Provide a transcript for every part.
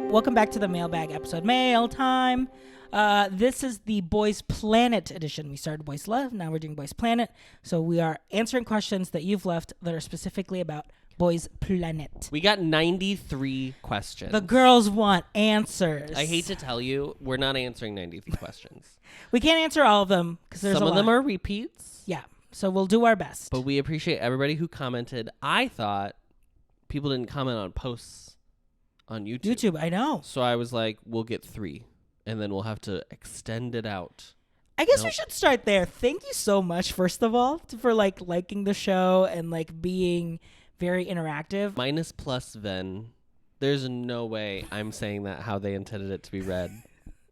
Welcome back to the Mailbag episode. Mail time. This is the Boys Planet edition. We started Boys Love, now we're doing Boys Planet. So we are answering questions that you've left that are specifically about Boys Planet. We got 93 questions. The girls want answers. I hate to tell you, we're not answering 93 questions. We can't answer all of them because there's Some of them are repeats. Yeah, so we'll do our best. But we appreciate everybody who commented. I thought people didn't comment on posts on YouTube. I know. So I was like, we'll get 3, and then we'll have to extend it out. I guess we should start there. Thank you so much, first of all, for liking the show and being very interactive. Minus plus Ven. There's no way I'm saying that how they intended it to be read.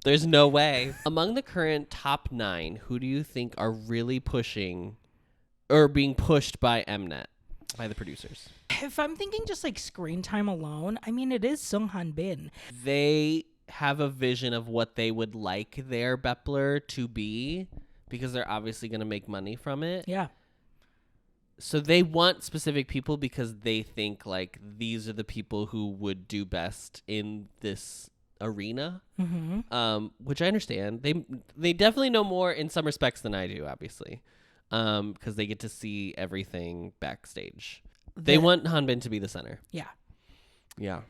There's no way. Among the current top 9, who do you think are really pushing or being pushed by mnet, by the producers? If I'm thinking just screen time alone, I mean, it is hanbin. They have a vision of what they would like their Bepler to be because they're obviously going to make money from it. Yeah. So they want specific people because they think these are the people who would do best in this arena, which I understand. They definitely know more in some respects than I do, obviously, because they get to see everything backstage. They want hanbin to be the center. Yeah. Yeah.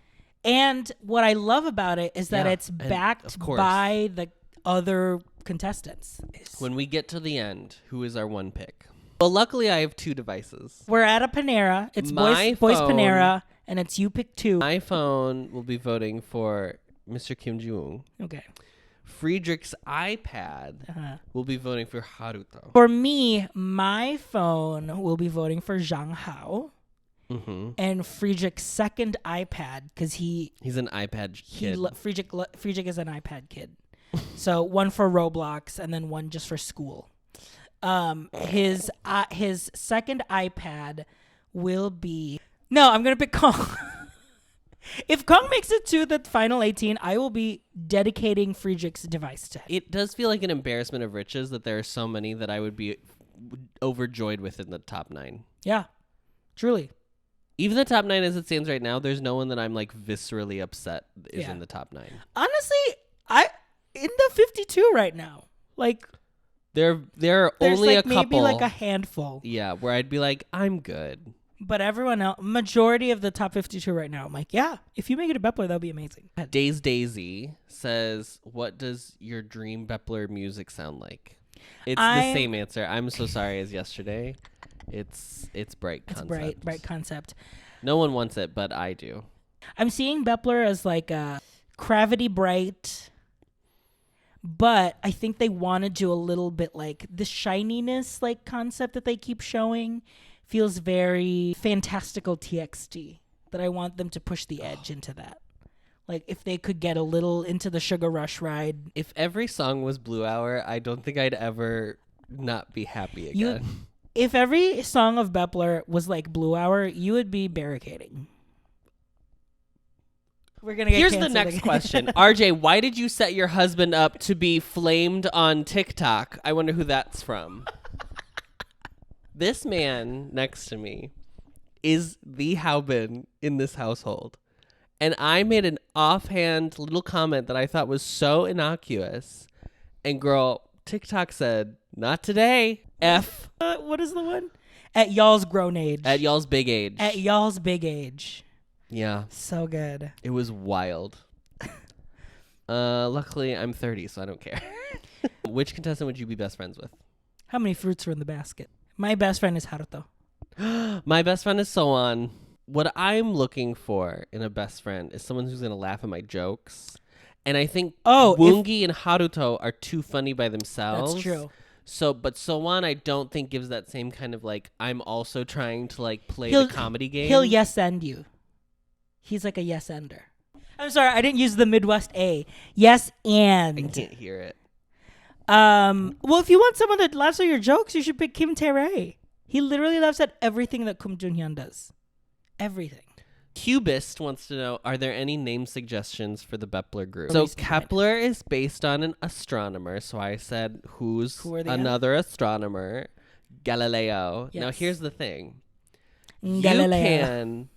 And what I love about it is that it's backed by the other contestants. When we get to the end, who is our one pick? Well, luckily I have 2 devices. We're at a Panera. It's Boys Panera, and it's you pick 2. My phone will be voting for Mr. Kim Ji-woong. Okay. Friedrich's iPad will be voting for Haruto. For me, my phone will be voting for Zhang Hao. Mm-hmm. And Friedrich's second iPad, because he's an iPad kid. Friedrich is an iPad kid. So one for Roblox and then one just for school. His second iPad will be... No, I'm going to pick Kong. If Kong makes it to the final 18, I will be dedicating Friedrich's device to him. It does feel like an embarrassment of riches that there are so many that I would be overjoyed with in the top 9. Yeah, truly. Even the top 9 as it stands right now, there's no one that I'm viscerally upset is in the top 9. Honestly, in the 52 right now. There are only a couple. Maybe a handful. Yeah, where I'd be like, I'm good. But everyone else, majority of the top 52 right now, I'm like, yeah, if you make it a Bepler, that'll be amazing. Days Daisy says, what does your dream Bepler music sound like? It's the same answer. I'm so sorry as yesterday. It's bright concept. It's bright concept. No one wants it, but I do. I'm seeing Bepler as a Gravity Bright, but I think they want to do a little bit the shininess concept that they keep showing feels very fantastical TXT, that I want them to push the edge into that. If they could get a little into the Sugar Rush ride. If every song was Blue Hour, I don't think I'd ever not be happy again. If every song of Bepler was like Blue Hour, you would be barricading. We're gonna get Here's the canceled next again. question. RJ, why did you set your husband up to be flamed on TikTok? I wonder who that's from. This man next to me is the hanbin in this household. And I made an offhand little comment that I thought was so innocuous. And girl, TikTok said, not today. F. What is the one? At y'all's grown age. At y'all's big age. At y'all's big age. Yeah. So good. It was wild. Luckily, I'm 30, so I don't care. Which contestant would you be best friends with? How many fruits are in the basket? My best friend is Haruto. My best friend is Soan. What I'm looking for in a best friend is someone who's going to laugh at my jokes. And I think Woongi and Haruto are too funny by themselves. That's true. But Soan, I don't think gives that same kind of I'm also trying to play the comedy game. He'll yes-end you. He's like a yes-ender. I'm sorry, I didn't use the Midwest A. Yes, and. I can't hear it. Well, if you want someone that laughs at your jokes, you should pick Kim Taerae. He literally laughs at everything that Kim Junhyun does. Everything. Cubist wants to know, are there any name suggestions for the Bepler group? So Kepler is based on an astronomer. So I said, who another astronomer? Galileo. Yes. Now here's the thing. Galileo. You can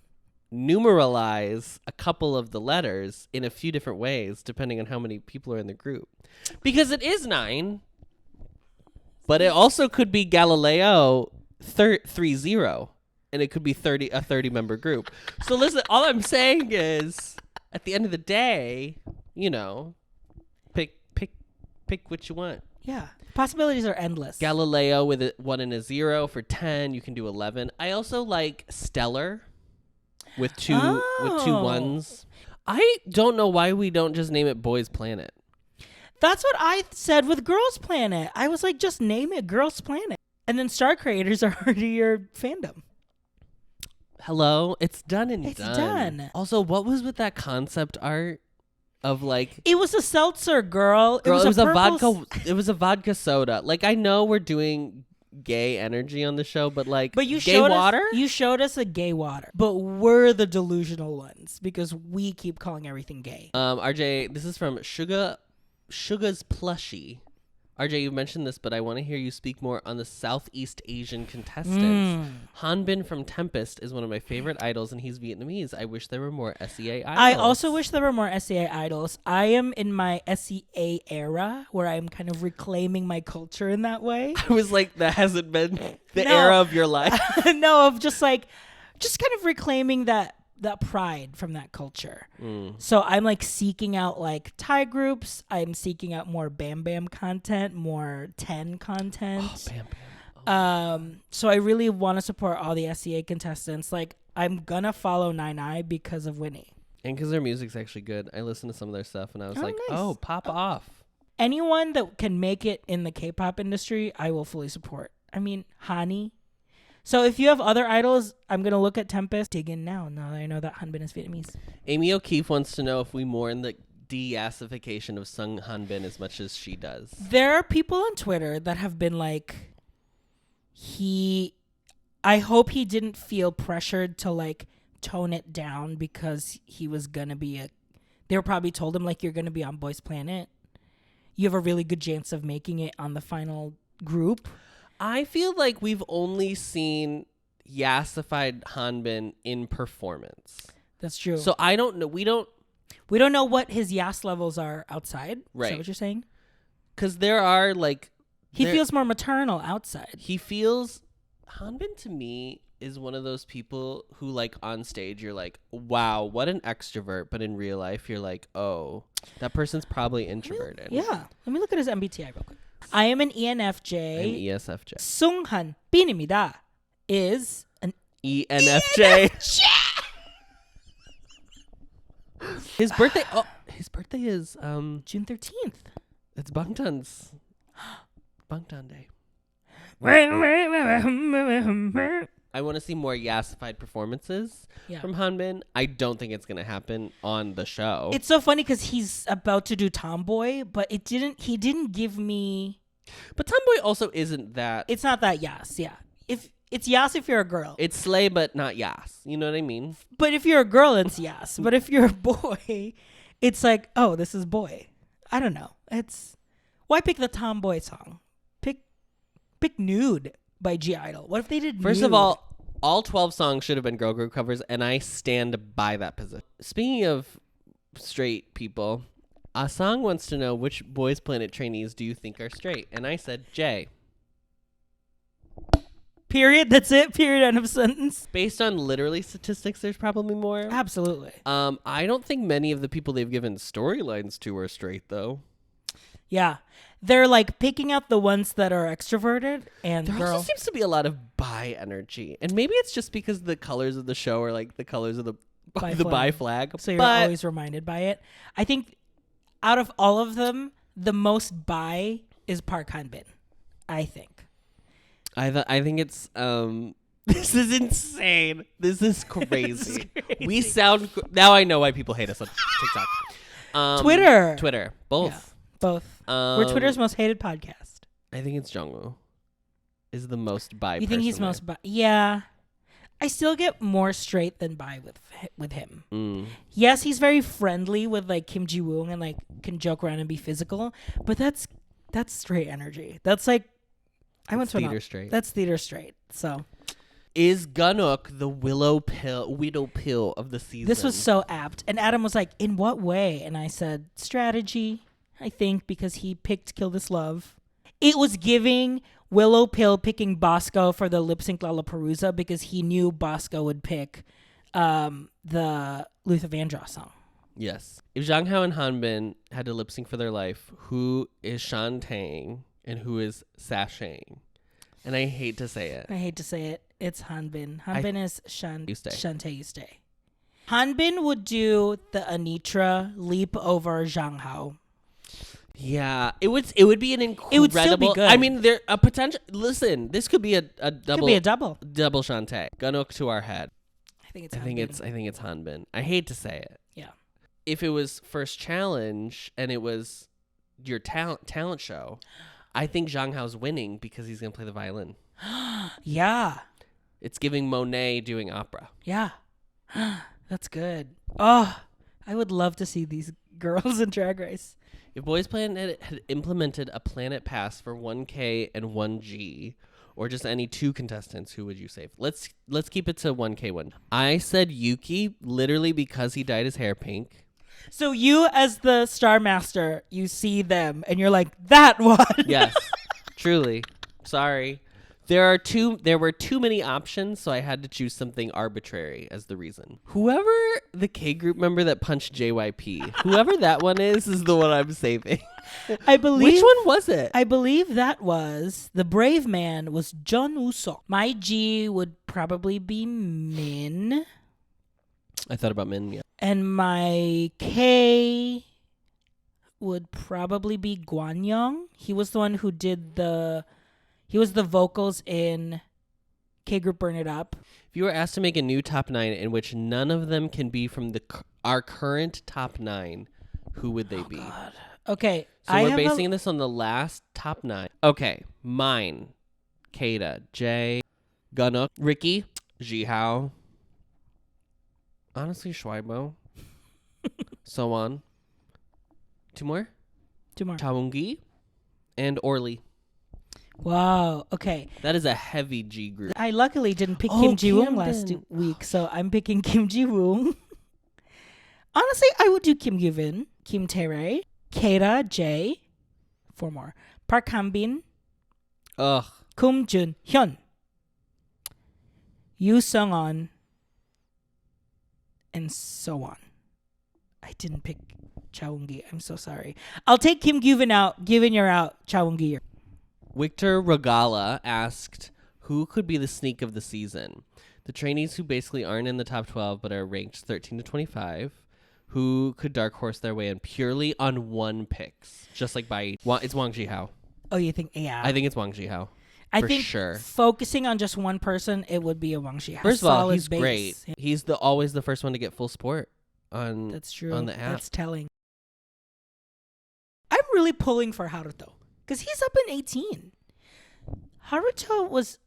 numeralize a couple of the letters in a few different ways depending on how many people are in the group. Because it is 9, but it also could be Galileo 30, and it could be a 30-member group. So listen, all I'm saying is, at the end of the day, pick what you want. Yeah. Possibilities are endless. Galileo with a 1 and a 0 for 10. You can do 11. I also like Stellar with two ones. I don't know why we don't just name it Boys Planet. That's what I said with Girls Planet. I was like, just name it Girls Planet. And then Star Creators are already your fandom. Hello? It's done and It's done. done. Also, what was with that concept art of like... It was a seltzer, girl. It was a purple vodka. It was a vodka soda. Like, I know we're doing gay energy on the show, but like, But you gay showed water? You showed us a gay water. But we're the delusional ones because we keep calling everything gay. RJ, this is from Sugar's Plushie. RJ, you mentioned this, but I want to hear you speak more on the Southeast Asian contestants. Hanbin from Tempest is one of my favorite idols, and he's Vietnamese. I wish there were more SEA idols. I also wish there were more SEA idols. I am in my SEA era where I'm kind of reclaiming my culture in that way. I was like, that hasn't been the era of your life. No, of just kind of reclaiming that pride from that culture. So I'm like seeking out like Thai groups. I'm seeking out more Bam Bam content, more 10 content. Oh, Bam Bam. So I really want to support all the SEA contestants. Like I'm gonna follow Nine Eye because of Winnie. And because their music's actually good. I listened to some of their stuff and I was Oh, like, nice. oh, pop off. Anyone that can make it in the K-pop industry, I will fully support. I mean, Hani. So if you have other idols, I'm going to look at Tempest. Dig in now that I know that Hanbin is Vietnamese. Amy O'Keefe wants to know if we mourn the de-yassification of Sung Hanbin as much as she does. There are people on Twitter that have been like, I hope he didn't feel pressured to like tone it down because he was going to be they were probably told him like, you're going to be on Boys Planet. You have a really good chance of making it on the final group. I feel like we've only seen yassified Hanbin in performance. That's true. So I don't know. We don't know what his yas levels are outside. Right. Is that what you're saying? Because there are like... He feels more maternal outside. He feels... Hanbin to me is one of those people who like on stage you're like, wow, what an extrovert. But in real life you're like, oh, that person's probably introverted. Yeah. Let me look at his MBTI real quick. I am an ENFJ. An ESFJ. Sunghan Binimida is an ENFJ. His birthday is June 13th. it's Bangtan's Bangtan Day. I want to see more yassified performances from Hanbin. I don't think it's going to happen on the show. It's so funny because he's about to do Tomboy, but he didn't give me... But Tomboy also isn't that... It's not that yas, yeah. It's yas if you're a girl. It's slay, but not yas. You know what I mean? But if you're a girl, it's yas. But if you're a boy, it's like, oh, this is boy. I don't know. Why pick the Tomboy song? Pick Nude by G-Idol. What if they did First Nude? of all 12 songs should have been girl group covers, and I stand by that position. Speaking of straight people, Asang wants to know which Boys Planet trainees do you think are straight? And I said Jay. Period. That's it. Period. End of sentence. Based on literally statistics, there's probably more. Absolutely. I don't think many of the people they've given storylines to are straight, though. Yeah. They're like picking out the ones that are extroverted and There also seems to be a lot of bi energy. And maybe it's just because the colors of the show are like the colors of the bi flag. So you're always reminded by it. I think out of all of them, the most bi is Park Han-bin. I think. I think it's this is insane. This is crazy. We sound now I know why people hate us on TikTok. Twitter. Both. Yeah, both. We're Twitter's most hated podcast. I think it's Jungwoo is the most bi. You think he's most bi? Yeah. I still get more straight than bi with him. Yes, he's very friendly with like Kim Ji-woong and like can joke around and be physical, but that's straight energy. That's like I went to theater straight. That's theater straight. So Is Ganok the widow pill of the season? This was so apt. And Adam was like, in what way? And I said, strategy, I think, because he picked Kill This Love. It was giving Willow Pill picking Bosco for the lip sync Lollapalooza because he knew Bosco would pick the Luther Vandross song. Yes. If Zhang Hao and Hanbin had to lip sync for their life, who is Shantang and who is Sashang? And I hate to say it. It's Hanbin. Hanbin is Shantae You Stay. Hanbin would do the Anitra leap over Zhang Hao. Yeah, it would be an incredible. It would still be good. I mean, there a potential. Listen, this could be a double. Could be a double Shantae. Ganok to our head. I think it's Hanbin. I hate to say it. Yeah. If it was first challenge and it was your talent show, I think Zhang Hao's winning because he's gonna play the violin. Yeah. It's giving Monet doing opera. Yeah. That's good. Oh, I would love to see these girls in Drag Race. If Boys Planet had implemented a Planet Pass for 1K and 1G, or just any two contestants, who would you save? Let's keep it to 1K one. I said Yuki literally because he dyed his hair pink. So you, as the Star Master, you see them and you're like, that one. Yes, truly. Sorry. There were too many options, so I had to choose something arbitrary as the reason. Whoever the K group member that punched JYP, whoever that one is the one I'm saving. I believe. Which one was it? I believe that was the brave man was John Uso. My G would probably be Min. I thought about Min, yeah. And my K would probably be Guanyong. He was the one who did He was the vocals in K-Group Burn It Up. If you were asked to make a new top 9 in which none of them can be from our current top 9, who would they be? God. Okay. So we're basing this on the last top 9. Okay. Mine. Kata. Jay. Ganok. Ricky. Jihao. Honestly, Shuaibo. So on. Two more. Taewongi. And Orly. Wow. Okay. That is a heavy G group. I luckily didn't pick Kim Ji-woong last week, so I'm picking Kim Ji-woong. Honestly, I would do Kim Gyuvin, Kim Taerae, Kata, Jay, 4 more. Park Hanbin. Ugh. Kum Jun Hyun. Yoo Sung-on. And so on. I didn't pick Chaewoong-gi. I'm so sorry. I'll take Kim Gyuvin out. Gyuvin, you're out. Chaewoong-gi. Victor Regala asked, who could be the sneak of the season? The trainees who basically aren't in the top 12 but are ranked 13 to 25. Who could dark horse their way in purely on one picks? Just like it's Wang Jihao. Oh, you think? Yeah. I think it's Wang Jihao. I think sure. Focusing on just one person, it would be a Wang Jihao. First of all, he's great. He's always the first one to get full support on That's true. On the app. That's telling. I'm really pulling for Haruto because he's up in 18. Haruto was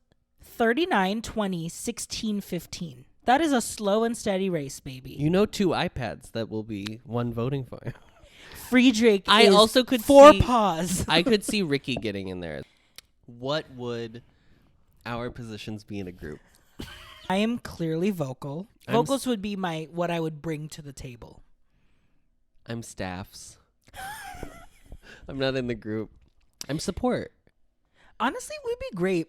39, 20, 16, 15. That is a slow and steady race, baby. You know 2 iPads that will be one voting for him. Friedrich I is also could 4 paws. I could see Ricky getting in there. What would our positions be in a group? I am clearly vocal. Vocals would be what I would bring to the table. I'm staffs. I'm not in the group. I'm support. Honestly, we'd be great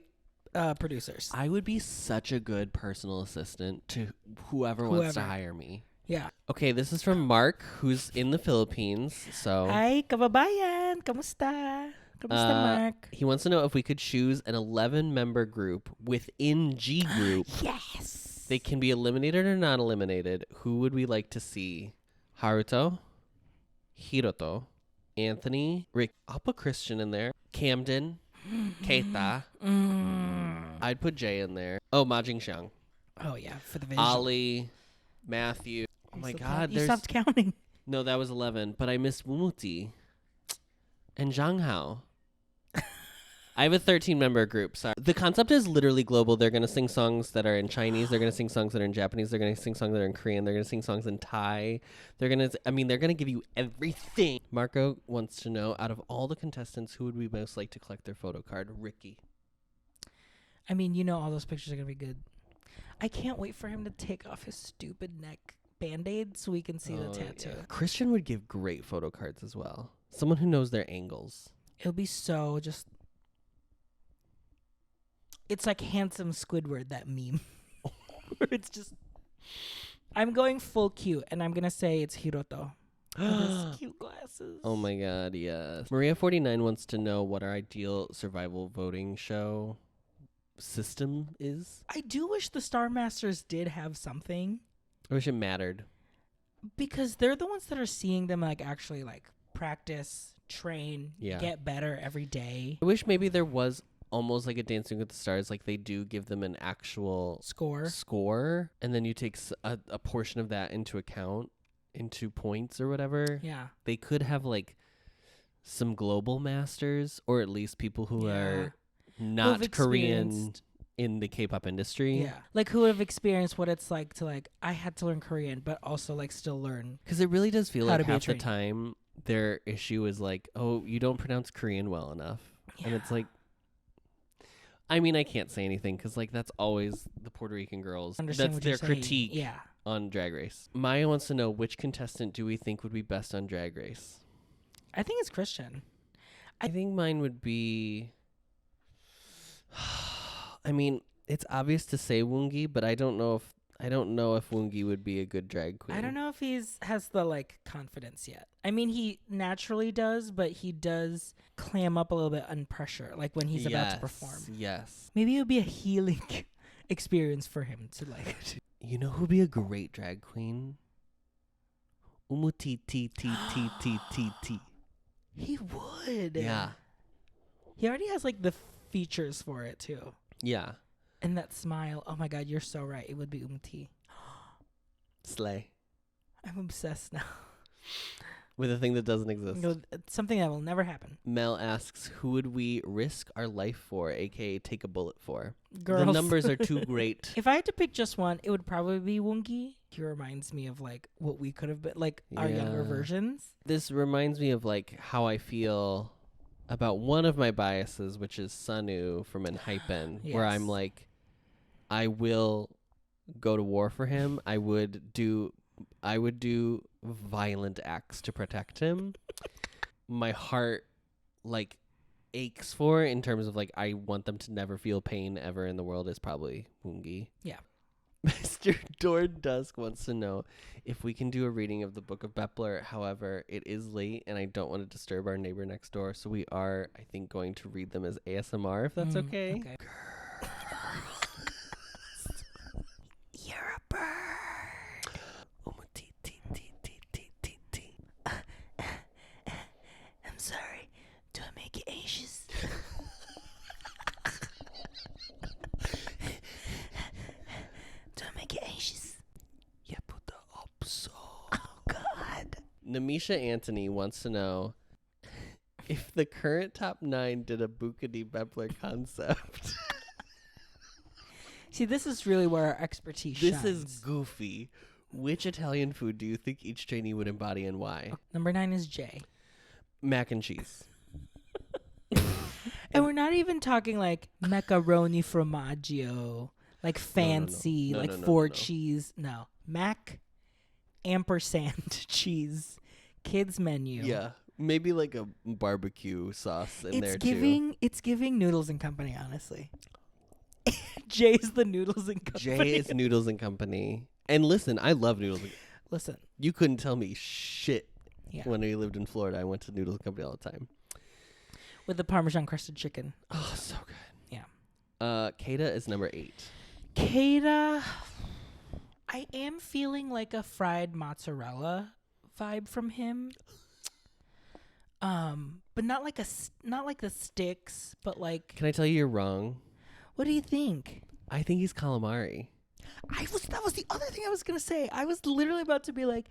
producers. I would be such a good personal assistant to whoever wants to hire me. Yeah. Okay, this is from Mark, who's in the Philippines. So, hi, kababayan. Kamusta? Kamusta, Mark? He wants to know if we could choose an 11-member group within G Group. Yes. They can be eliminated or not eliminated. Who would we like to see? Haruto, Hiroto, Anthony, Rick. I'll put Christian in there. Camden, Keita. I'd put Jay in there. Oh, Ma Jingxiang. Oh, yeah, for the visual. Ali, Matthew. Oh, my God. You stopped counting. No, that was 11. But I missed Wumuti and Zhang Hao. I have a 13-member group. Sorry. The concept is literally global. They're going to sing songs that are in Chinese. They're going to sing songs that are in Japanese. They're going to sing songs that are in Korean. They're going to sing songs in Thai. They're going to give you everything. Marco wants to know, out of all the contestants, who would we most like to collect their photo card? Ricky. I mean, all those pictures are going to be good. I can't wait for him to take off his stupid neck band-aid so we can see the tattoo. Yeah. Christian would give great photo cards as well. Someone who knows their angles. It'll be so just... It's like handsome Squidward, that meme. It's just... I'm going full cute, and I'm going to say it's Haruto. With his cute glasses. Oh my god, yes. Maria49 wants to know what our ideal survival voting show system is. I do wish the Star Masters did have something. I wish it mattered. Because they're the ones that are seeing them like actually like practice, train, get better every day. I wish maybe there was almost like a Dancing with the Stars, like they do give them an actual score, and then you take a portion of that into account, into points or whatever. Yeah. They could have like some global masters, or at least people who are not Korean in the K-pop industry. Yeah. Like who would have experienced what it's like to like, I had to learn Korean, but also like still learn. Because it really does feel like half the time their issue is like, oh, you don't pronounce Korean well enough. Yeah. And it's like, I mean, I can't say anything because like that's always the Puerto Rican girls. That's their critique on Drag Race. Maya wants to know, which contestant do we think would be best on Drag Race? I think it's Christian. I think mine would be... I mean, it's obvious to say Woongi, but I don't know if Woongi would be a good drag queen. I don't know if has the like confidence yet. I mean, he naturally does, but he does clam up a little bit under pressure, like when he's about to perform. Yes. Maybe it would be a healing experience for him to like. You know who'd be a great drag queen? Umuti. He would. Yeah. He already has like the features for it too. Yeah. And that smile. Oh my God, you're so right. It would be Umti. Slay. I'm obsessed now. With a thing that doesn't exist. No, it's something that will never happen. Mel asks, who would we risk our life for, aka take a bullet for? Girls. The numbers are too great. If I had to pick just one, it would probably be Woongi. He reminds me of like what we could have been, like our younger versions. This reminds me of like how I feel about one of my biases, which is Sunu from Hanbin, where I'm like, I will go to war for him. I would do violent acts to protect him. My heart like aches for, in terms of like I want them to never feel pain ever in the world, is probably Woongi. Yeah. Mr. Dord Dusk wants to know if we can do a reading of the Book of Bepler. However, it is late and I don't want to disturb our neighbor next door, so we are, I think, going to read them as ASMR, if that's okay. Girls. You're a bird. I'm sorry. Do I make you anxious? Do I make you anxious? Yeah, put the up so. Oh God. Namisha Anthony wants to know if the current top 9 did a Bukadi Bepler concept. See, this is really where our expertise shines. This is goofy. Which Italian food do you think each trainee would embody and why? Number 9 is J. Mac and cheese. And we're not even talking like macaroni formaggio, like fancy, like four cheese. No. Mac ampersand cheese. Kids menu. Yeah. Maybe like a barbecue sauce in there too. It's giving Noodles and Company, honestly. Jay's the Noodles and Company. Jay is Noodles and Company. And listen, I love Noodles. Listen. You couldn't tell me shit when we lived in Florida. I went to Noodles and Company all the time. With the Parmesan crusted chicken. Oh, so good. Yeah. Kata is number 8. Kata, I am feeling like a fried mozzarella vibe from him. But not like the sticks, but like. Can I tell you you're wrong? What do you think? I think he's calamari. That was the other thing I was gonna say. I was literally about to be like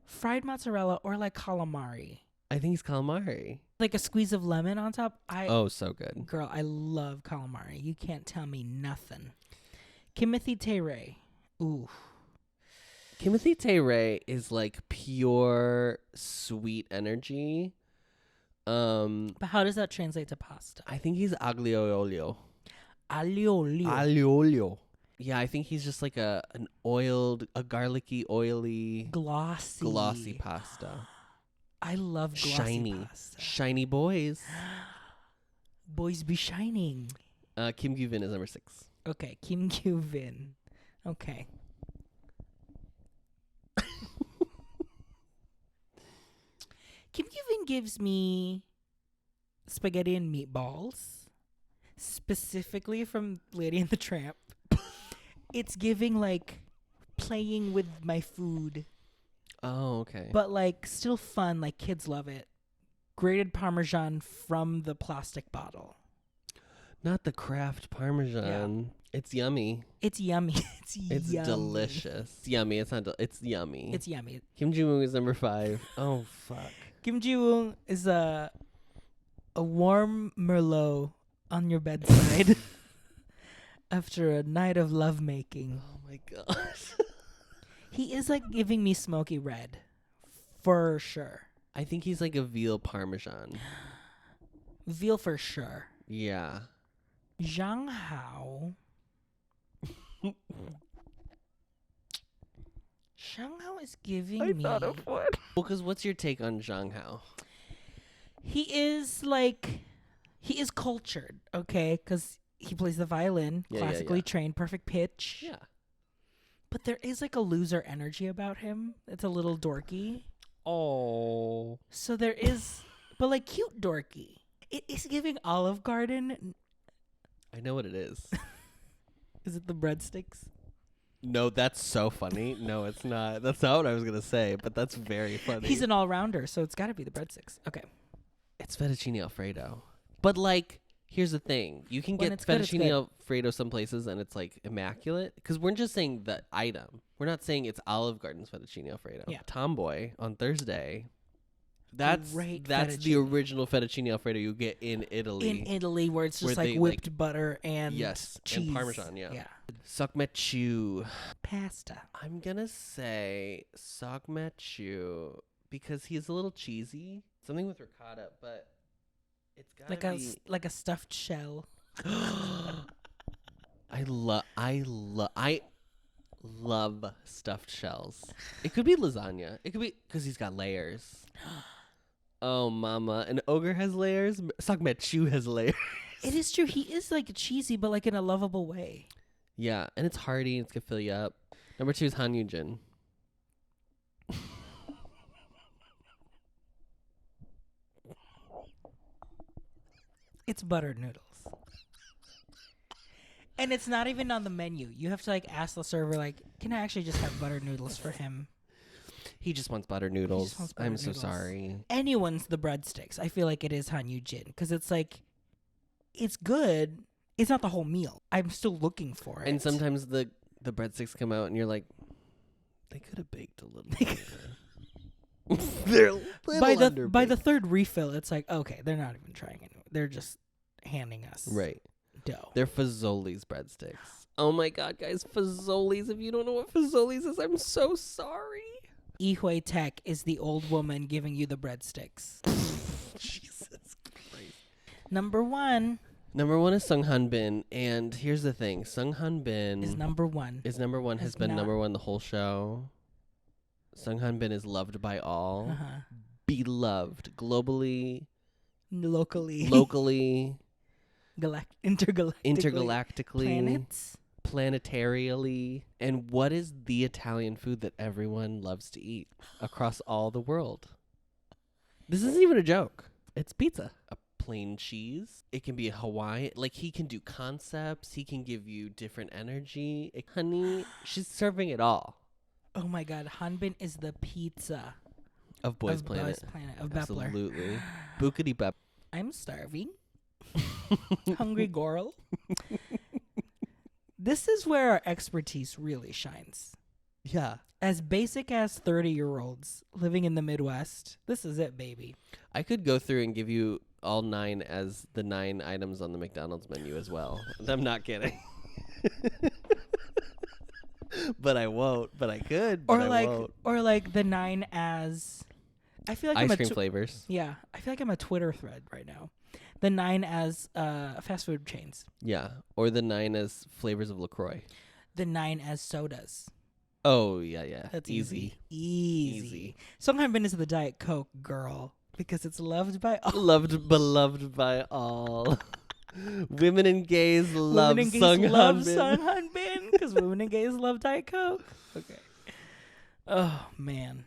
fried mozzarella or like calamari. I think he's calamari. Like a squeeze of lemon on top. So good. Girl, I love calamari. You can't tell me nothing. Timothy Taerae. Ooh. Timothy Taerae is like pure sweet energy. But how does that translate to pasta? I think he's aglio olio. Aglio olio. Aglio olio. Yeah, I think he's just like a garlicky, oily, glossy pasta. I love glossy Shiny. pasta. Shiny boys. Boys be shining. Kim Gyu-vin is number 6. Okay, Kim Gyu-vin. Okay. Kim Gyu-vin gives me spaghetti and meatballs, specifically from Lady and the Tramp. It's giving like playing with my food, Oh, okay. but like still fun. Like kids love it. Grated Parmesan from the plastic bottle. Not the Kraft Parmesan. It's yummy. It's yummy. It's yummy. delicious. It's yummy. It's not. It's yummy. It's yummy. Kim Ji-woong is number 5. Oh fuck. Kim Ji-woong is a warm Merlot on your bedside after a night of lovemaking. Oh my gosh. He is like giving me smoky red, for sure. I think he's like a veal Parmesan. Veal for sure. Yeah. Zhang Hao. Zhang Hao is giving me. Well, because what's your take on Zhang Hao? He is cultured, okay? Because he plays the violin, classically trained, perfect pitch. Yeah. But there is like a loser energy about him. It's a little dorky. Oh. So there is, but like cute dorky. It is giving Olive Garden. I know what it is. Is it the breadsticks? No, that's so funny. No, it's not. That's not what I was going to say, but that's very funny. He's an all-rounder, so it's got to be the breadsticks. Okay. It's fettuccine Alfredo. But like, here's the thing. You can When get it's good, it's fettuccine good. Alfredo some places and it's like immaculate. Because we're just saying the item. We're not saying it's Olive Garden's fettuccine Alfredo. Yeah. Tomboy on Thursday. That's Great the fettuccine. original fettuccine Alfredo you get in Italy. In Italy, where it's just Where like they, whipped butter and yes, cheese. and Parmesan, yeah. Yeah. Sokmechu. Pasta. I'm going to say Sokmechu because he's a little cheesy. Something with ricotta, but it's got to be... Like a stuffed shell. I love stuffed shells. It could be lasagna. It could be because he's got layers. Oh, mama. An ogre has layers. Sokmechu has layers. It is true. He is like cheesy, but like in a lovable way. Yeah, and it's hearty. It's going to fill you up. Number 2 is Han Yujin. It's buttered noodles. And it's not even on the menu. You have to like ask the server, like, can I actually just have buttered noodles for him? He just wants buttered noodles. wants buttered I'm so noodles. sorry. Anyone's the breadsticks. I feel like it is Han Yujin because it's like, it's good. It's not the whole meal. I'm still looking for it. And sometimes the breadsticks come out and you're like, they could have baked a little longer. They're a little by the third refill, it's like, okay, they're not even trying it. They're just handing us right. dough. They're Fazoli's breadsticks. Oh my god, guys, Fazoli's. If you don't know what Fazoli's is, I'm so sorry. Ihui Tech is the old woman giving you the breadsticks. Jesus Christ. Number 1 Number 1 is Sung Hanbin, and here's the thing: Sung Hanbin is number 1. Is number 1. Has been not- number 1 the whole show. Sung Hanbin is loved by all, beloved globally, Locally, intergalactically, planets. planetarially. And what is the Italian food that everyone loves to eat across all the world? This isn't even a joke. It's pizza. A plain cheese. It can be a Hawaiian. Like, he can do concepts. He can give you different energy. Honey, she's serving it all. Oh my God, hanbin is the pizza Of Boys of Planet. Boys Planet of Bepler. Absolutely. Bookity bep. I'm starving. Hungry girl. This is where our expertise really shines. Yeah. As basic as 30-year-olds living in the Midwest, this is it, baby. I could go through and give you all 9 as the 9 items on the McDonald's menu as well. I'm not kidding. But I won't. But I could. But I won't. Or like the 9 as. I feel like Ice cream flavors. Yeah, I feel like I'm a Twitter thread right now. The 9 as fast food chains. Yeah. Or the 9 as flavors of LaCroix. the 9 as sodas. Oh, yeah. That's Easy. Easy. Song hanbin is the Diet Coke girl because it's loved by all. Beloved by all. Women and gays love Women and gays Sung love Hanbin. Sung hanbin because women and gays love Diet Coke. Okay. Oh, man.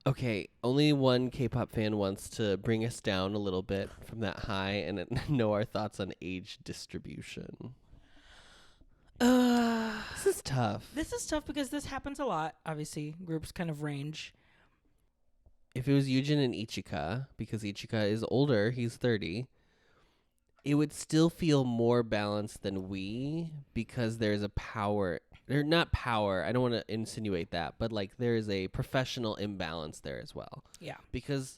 Okay, only one K-pop fan wants to bring us down a little bit from that high and know our thoughts on age distribution. This is tough. This is tough because this happens a lot. Obviously, groups kind of range. If it was Yujin and Ichika, because Ichika is older, he's 30, it would still feel more balanced than we because there's a power. Or not power, I don't want to insinuate that, but like there is a professional imbalance there as well. Yeah. Because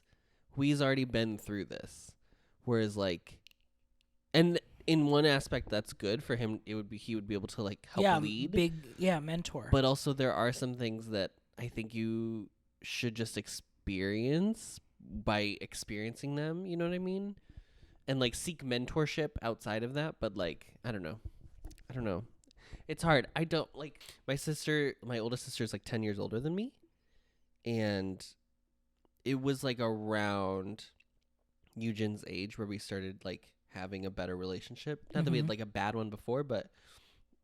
we's already been through this. Whereas like, and in one aspect that's good for him, he would be able to like help lead. Mentor. But also there are some things that I think you should just experience by experiencing them, you know what I mean? And like seek mentorship outside of that, but like, I don't know. It's hard. I don't like my oldest sister is like 10 years older than me. And it was like around Eugen's age where we started like having a better relationship. Not that we had like a bad one before, but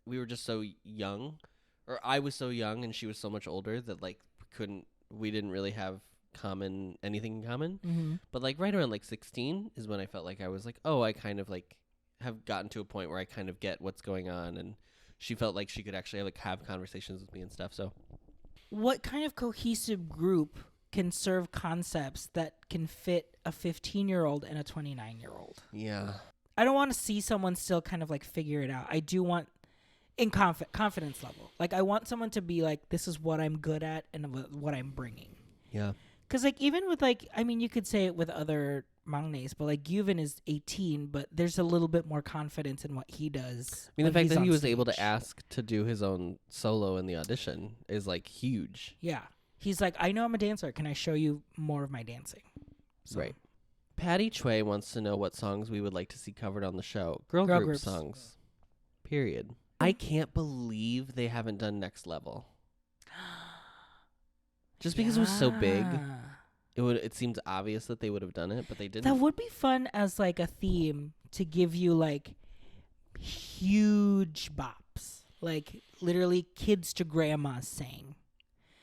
we were just so young, or I was so young and she was so much older that like we didn't really have anything in common. But like right around like 16 is when I felt like I was like, oh, I kind of like have gotten to a point where I kind of get what's going on, and she felt like she could actually have conversations with me and stuff. So what kind of cohesive group can serve concepts that can fit a 15-year-old and a 29-year-old? Yeah. I don't want to see someone still kind of like figure it out. I do want in confidence level. Like I want someone to be like, this is what I'm good at and what I'm bringing. Yeah. Because like even with like, I mean, you could say it with other maknaes, but like Yuvin is 18, but there's a little bit more confidence in what he does. I mean, the fact that he was able to stage. ask to do his own solo in the audition is like huge. Yeah. He's like, I know I'm a dancer. Can I show you more of my dancing? So. Right. Patty Chue wants to know what songs we would like to see covered on the show. Girl group groups. songs. Period. I can't believe they haven't done Next Level. Just because it was so big, it seemed obvious that they would have done it, but they didn't. That would be fun as like a theme to give you like huge bops, like literally kids to grandmas sang.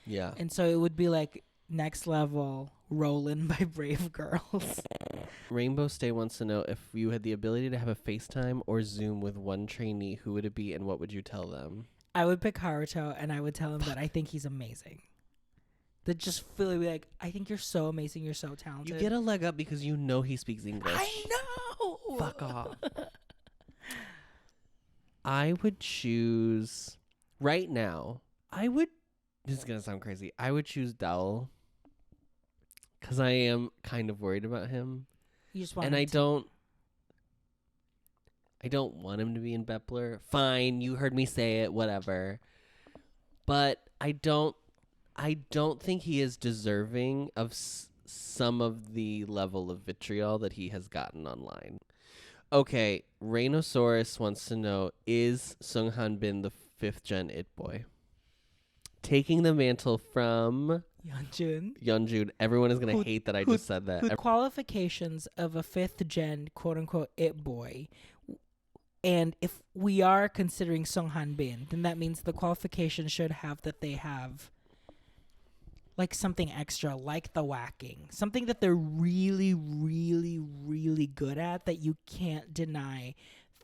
Yeah. And so it would be like Next Level, Rollin' by Brave Girls. Rainbow Stay wants to know if you had the ability to have a FaceTime or Zoom with one trainee, who would it be and what would you tell them? I would pick Haruto and I would tell him that I think he's amazing. That just feel like, I think you're so amazing, you're so talented. You get a leg up because you know he speaks English. I know! Fuck off. I would choose, right now, this is going to sound crazy, I would choose Dowell because I am kind of worried about him. You just want and I don't want him to be in Bepler. Fine, you heard me say it, whatever. But I don't think he is deserving of some of the level of vitriol that he has gotten online. Okay, Rhinosaurus wants to know, is Sung Hanbin the 5th gen It Boy? Taking the mantle from Yeonjun. Everyone is going to hate that I just said that. The qualifications of a 5th gen quote-unquote It Boy, and if we are considering Sung Hanbin, then that means the qualification should have that they have like something extra, like the whacking, something that they're really, really, really good at that you can't deny.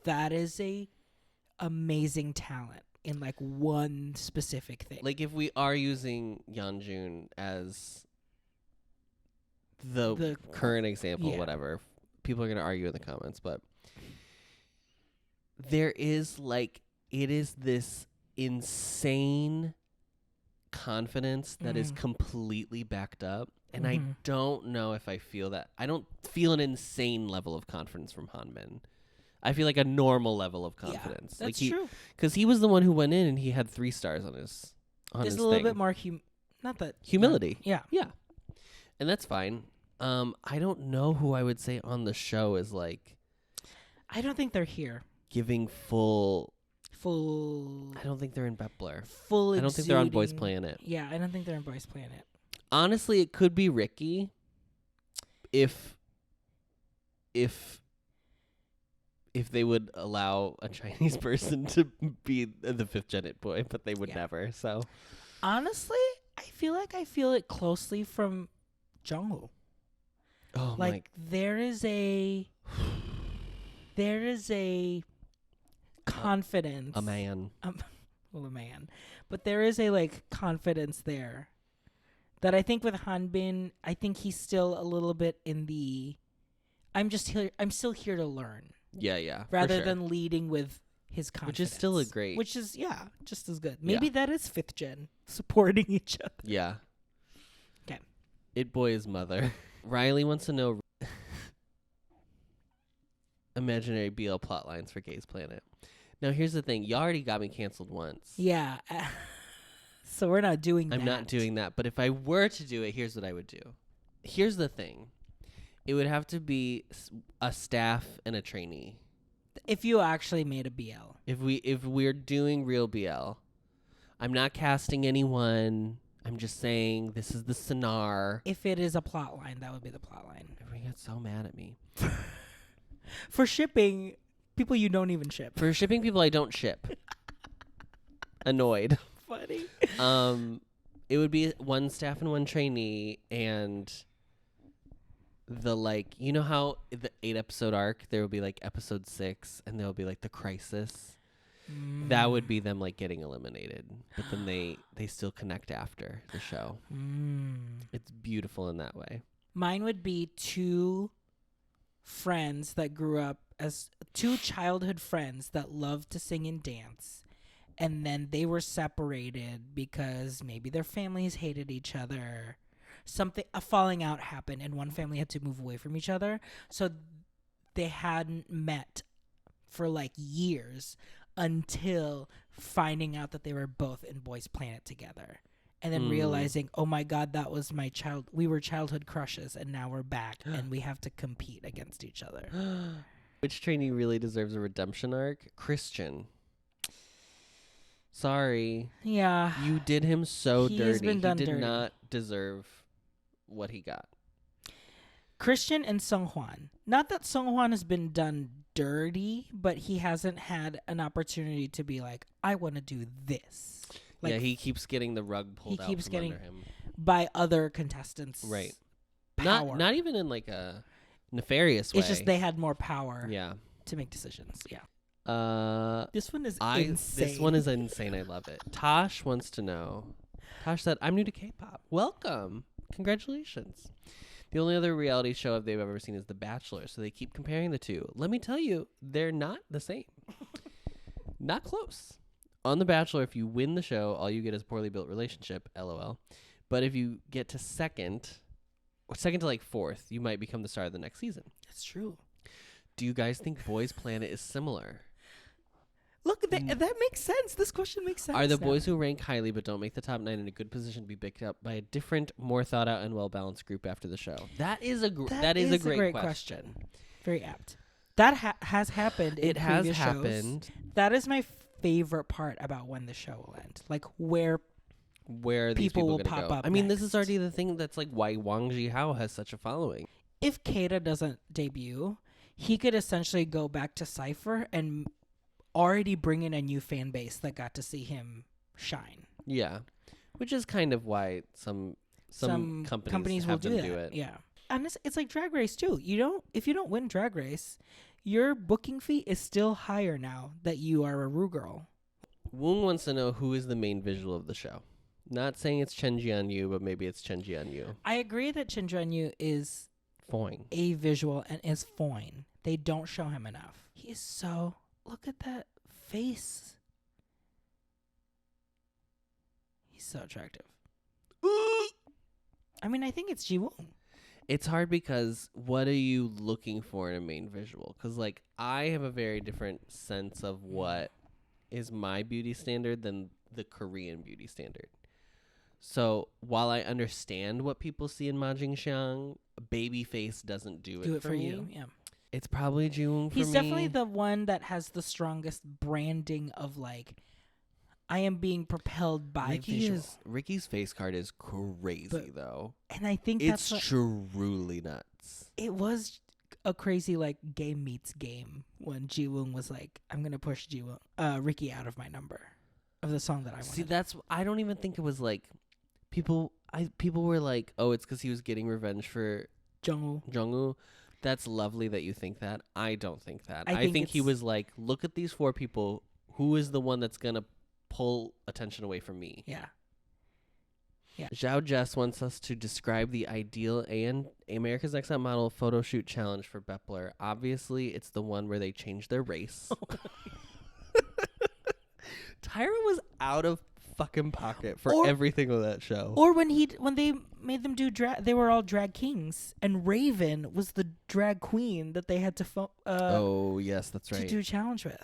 That is a amazing talent in like one specific thing. Like if we are using Yeonjun as the current example, whatever, people are going to argue in the comments, but there is like, it is this insane confidence that is completely backed up, and I don't know if I feel that. I don't feel an insane level of confidence from Hanbin. I feel like a normal level of confidence. Yeah, that's like true. Because he was the one who went in and he had 3 stars on his There's a little bit more humility. Yeah. And that's fine. I don't know who I would say on the show is like, I don't think they're here. Giving full full. I don't think they're in Bepler. Full. I don't think they're on Boys exuding- Planet. Yeah, I don't think they're on Boys Planet. Honestly, it could be Ricky if they would allow a Chinese person to be the 5th gen It Boy, but they would never. So honestly, I feel it closely from Jungwoo. oh Like there is a confidence. a man. Well, a man, but there is a like confidence there that I think with hanbin, I think he's still a little bit in the. I'm still here to learn. Yeah, Rather for sure. than leading with his confidence. Which is still a great. Which is, just as good. Maybe Yeah. that is 5th gen, supporting each other. Yeah. 'Kay. It Boy's mother. Riley wants to know imaginary BL plot lines for Gays Planet. Now, here's the thing. You already got me canceled once. Yeah. So we're not doing that. I'm not doing that. But if I were to do it, here's what I would do. Here's the thing. It would have to be a staff and a trainee. If you actually made a BL. If we're doing real BL, I'm not casting anyone. I'm just saying this is the scenar. If it is a plot line, that would be the plot line. Everyone gets so mad at me. For shipping people you don't even ship. For shipping people I don't ship. Annoyed. Funny. It would be one staff and one trainee, and the you know how the 8-episode arc there will be like episode 6 and there'll be like the crisis. That would be them like getting eliminated, but then they still connect after the show. It's beautiful in that way. Mine would be 2 friends that grew up as 2 childhood friends that loved to sing and dance, and then they were separated because maybe their families hated each other. A falling out happened, and one family had to move away from each other, so they hadn't met for like years until finding out that they were both in Boys Planet together, and then realizing, oh my God, that was we were childhood crushes, and now we're back and we have to compete against each other. Which trainee really deserves a redemption arc? Christian. Sorry. Yeah. You did him so He dirty. has been done he did dirty. not deserve what he got. Christian and Sung Hwan. Not that Sung Hwan has been done dirty, but he hasn't had an opportunity to be like, I want to do this. Like, yeah, he keeps getting the rug pulled out keeps from getting under him. by other contestants. Right. Power. Not even in like a nefarious way. It's just they had more power Yeah. to make decisions. Yeah. This This one is insane. This one is insane. I love it. Tosh wants to know. Tosh said, I'm new to K-pop. Welcome. Congratulations. The only other reality show they've ever seen is The Bachelor, so they keep comparing the two. Let me tell you, they're not the same. Not close. On The Bachelor, if you win the show, all you get is a poorly built relationship, LOL. But if you get to second to like 4th, you might become the star of the next season. That's true. Do you guys think Boys Planet is similar? Look, that makes sense. This question makes sense. Are the now. boys who rank highly but don't make the top 9 in a good position to be picked up by a different, more thought out and well balanced group after the show? That is a great question. Very apt. That has happened. In It has previous shows. happened. That is my favorite part about when the show will end. Like where Where are these people people will gonna pop go? up I mean, this is next. already the thing that's like why Wang Jihao has such a following. if Keita doesn't debut, he could essentially go back to Cypher and already bring in a new fan base that got to see him shine. Yeah, which is kind of why some companies will have them do do that. it. Yeah, and it's like Drag Race too. If you don't win Drag Race, your booking fee is still higher now that you are a Ru girl. Woong wants to know who is the main visual of the show. Not saying it's Chen Jianyu, but maybe it's Chen Jianyu. I agree that Chen Juanyu is Foing. a visual and is fine. They don't show him enough. He's so... Look at that face. He's so attractive. I mean, I think it's Ji Woong. It's hard because what are you looking for in a main visual? Because, like, I have a very different sense of what is my beauty standard than the Korean beauty standard. So while I understand what people see in Ma Jingxiang, baby face doesn't do it for me. you. Yeah. It's probably Jiwoong for He's me. definitely the one that has the strongest branding of like, I am being propelled by visual. Ricky's face card is crazy though. And I think It's that's truly nuts. it was a crazy like game meets game when Jiwoong was like, I'm gonna push Ricky out of my number of the song that I wanted. See, I don't even think it was like people were like, oh, it's because he was getting revenge for Jungwoo. That's lovely that you think that. I don't think that. I think he was like, look at these 4 people. Who is the one that's gonna pull attention away from me? Yeah. Zhao Jess wants us to describe the ideal America's Next Top Model photo shoot challenge for Bepler. Obviously, it's the one where they change their race. Tyra was out of fucking pocket for everything on that show. Or when they made them do drag, they were all drag kings, and Raven was the drag queen that they had to oh yes, that's right, to do a challenge with.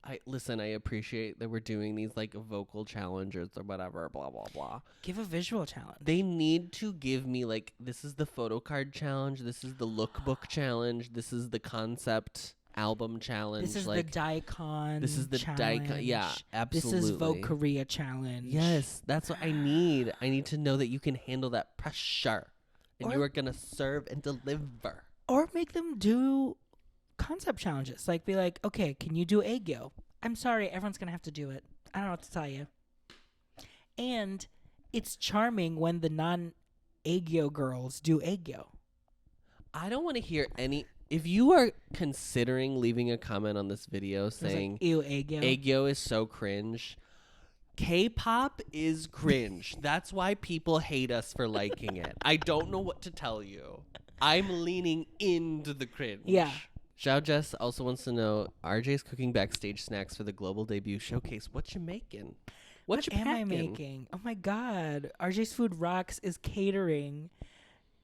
I appreciate that we're doing these like vocal challenges or whatever, blah blah blah. Give a visual challenge. They need to give me like, this is the photo card challenge, this is the lookbook challenge, this is the concept album challenge. This is like, the Daikon. This is the challenge. Daikon. Yeah, absolutely. This is Vogue Korea challenge. Yes, that's what I need. I need to know that you can handle that pressure, and you are gonna serve and deliver. Or make them do concept challenges. Like, be like, okay, can you do aegyo? I'm sorry, everyone's gonna have to do it. I don't know what to tell you. And it's charming when the non-aegyo girls do aegyo. I don't want to hear any. If you are considering leaving a comment on this video saying, like, ew, aegyo. Aegyo is so cringe, K-pop is cringe. That's why people hate us for liking it. I don't know what to tell you. I'm leaning into the cringe. Yeah. Zhao Jess also wants to know, RJ's cooking backstage snacks for the global debut showcase. What you making? What you am I making? Oh my God. RJ's Food Rocks is catering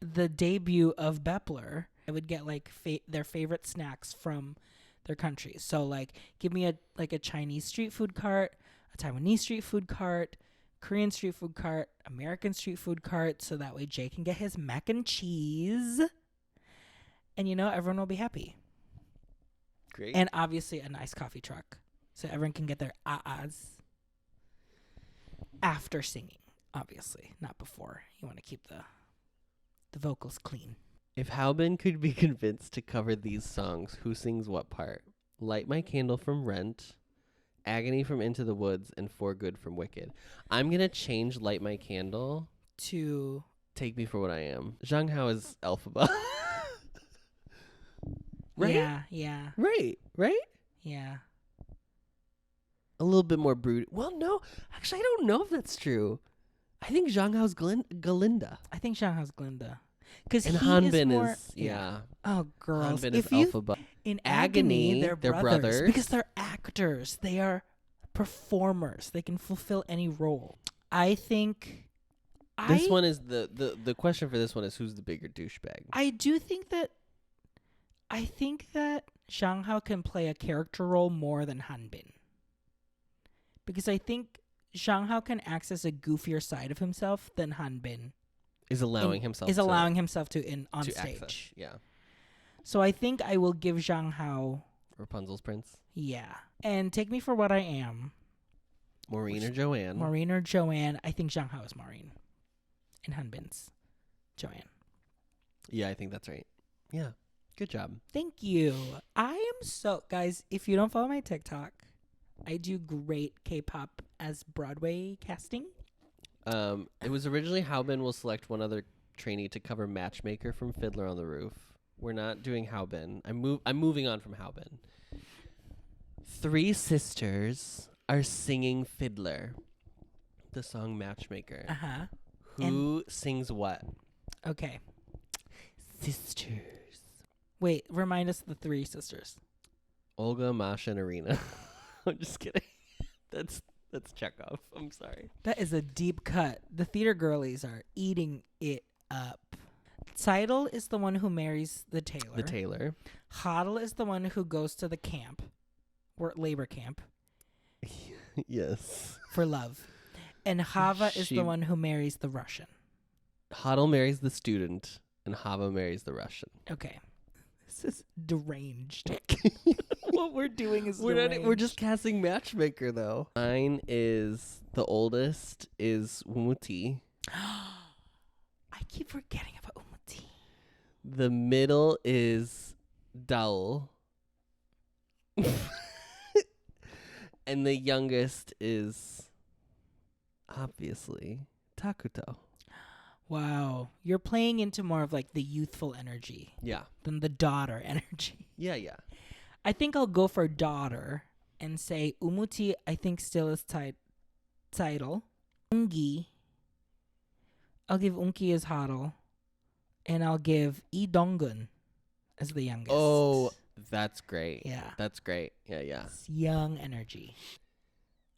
the debut of Bepler. I would get like their favorite snacks from their countries. So like, give me a Chinese street food cart, a Taiwanese street food cart, Korean street food cart, American street food cart, so that way Jay can get his mac and cheese. And everyone will be happy. Great. And obviously a nice coffee truck, so everyone can get their ahs after singing. Obviously, not before. You want to keep the vocals clean. If Hanbin could be convinced to cover these songs, who sings what part? Light My Candle from Rent, Agony from Into the Woods, and For Good from Wicked. I'm going to change Light My Candle to Take Me For What I Am. Zhang Hao is Elphaba. Right? Yeah. Right? Yeah. A little bit more brood. Well, no. Actually, I don't know if that's true. I think Zhang Hao's Galinda. I think Zhang Hao's Glinda. Because Hanbin is, yeah. Oh, girls. Hanbin is Elphaba. In Agony, they're brothers. Because they're actors. They are performers. They can fulfill any role. I think... This one is the question for this one is, who's the bigger douchebag? I think that Zhang Hao can play a character role more than Hanbin. Because I think Zhang Hao can access a goofier side of himself than Hanbin is allowing himself to on stage. Access. Yeah. So I think I will give Zhang Hao Rapunzel's prince. Yeah. And Take Me For What I Am. Maureen or Joanne. Maureen or Joanne. I think Zhang Hao is Maureen. And Hanbin's Joanne. Yeah, I think that's right. Yeah. Good job. Thank you. Guys, if you don't follow my TikTok, I do great K-pop as Broadway casting. It was originally Hanbin will select one other trainee to cover Matchmaker from Fiddler on the Roof. We're not doing Hanbin. I'm moving on from Hanbin. 3 sisters are singing Fiddler, the song Matchmaker. Uh-huh. Who sings what? Okay. Sisters. Wait, remind us of the 3 sisters. Olga, Masha, and Irina. I'm just kidding. That's Chekhov. I'm sorry. That is a deep cut. The theater girlies are eating it up. Seidel is the one who marries the tailor. The tailor. Hodel is the one who goes to the camp, labor camp. Yes. For love. And Hava is the one who marries the Russian. Hodel marries the student, and Hava marries the Russian. Okay. This is deranged. What we're doing is We're deranged. just casting matchmaker though. Mine is the oldest is Umuti. I keep forgetting about Umuti. The middle is Daul. And the youngest is obviously Takuto. Wow. You're playing into more of like the youthful energy Yeah. than the daughter energy. Yeah. I think I'll go for daughter and say Umuti, I think still is title. Ungi, I'll give Unki as Haru. And I'll give Lee Donggun as the youngest. Oh, that's great. Yeah. That's great. Yeah. It's young energy.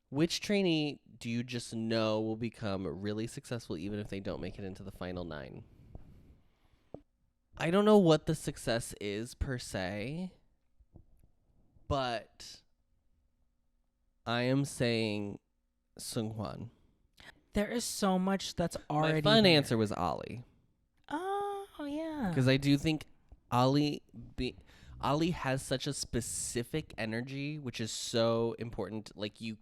Which trainee do you just know will become really successful even if they don't make it into the final 9? I don't know what the success is per se, but I am saying Seunghwan. There is so much that's already My fun there. answer was Ali. Oh, yeah. Because I do think Ali has such a specific energy, which is so important. Like he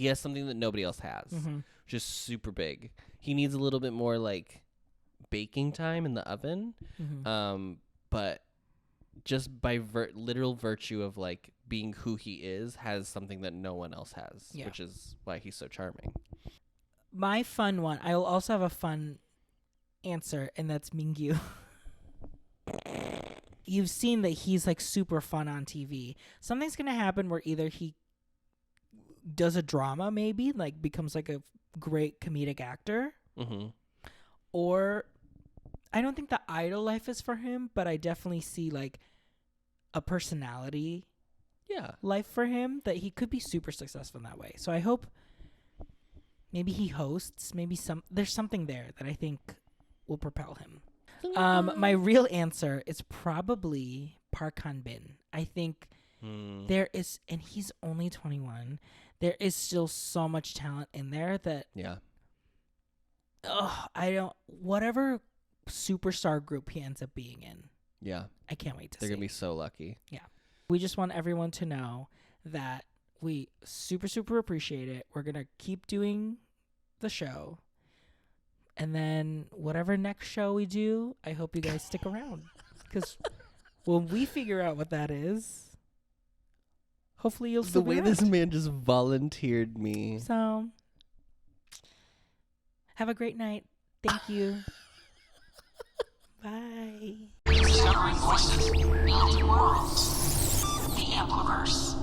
has something that nobody else has, which is super big. He needs a little bit more like baking time in the oven. But just by literal virtue of like being who he is, has something that no one else has, which is why he's so charming. My fun one, I'll also have a fun answer, and that's Mingyu. You've seen that he's like super fun on TV. Something's gonna happen where either he does a drama, maybe like becomes like a great comedic actor, or I don't think the idol life is for him, but I definitely see like a personality life for him that he could be super successful in that way. So I hope maybe he hosts, maybe there's something there that I think will propel him. My real answer is probably Park Han-bin. I think there is, and he's only 21. There is still so much talent in there that whatever superstar group he ends up being in. Yeah. I can't wait to see. They're going to be so lucky. Yeah. We just want everyone to know that we super, super appreciate it. We're going to keep doing the show. And then whatever next show we do, I hope you guys stick around. Because when we figure out what that is, hopefully you'll still The be way around. this man just volunteered me. So, have a great night. Thank you. Bye. Discovering voices, building worlds. The Ampliverse.